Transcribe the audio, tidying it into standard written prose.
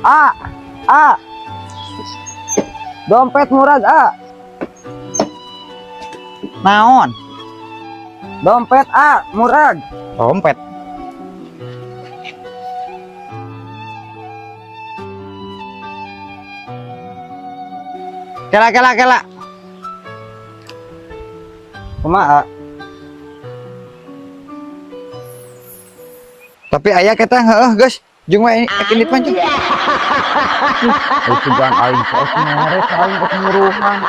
A. Dompet murag A. Naon? Dompet A murag. Dompet. Kela. Kumaha? Tapi ayah kata heeh guys. Jeung we ini pancing. Itu jangan aing sos merek aing kemuruhan.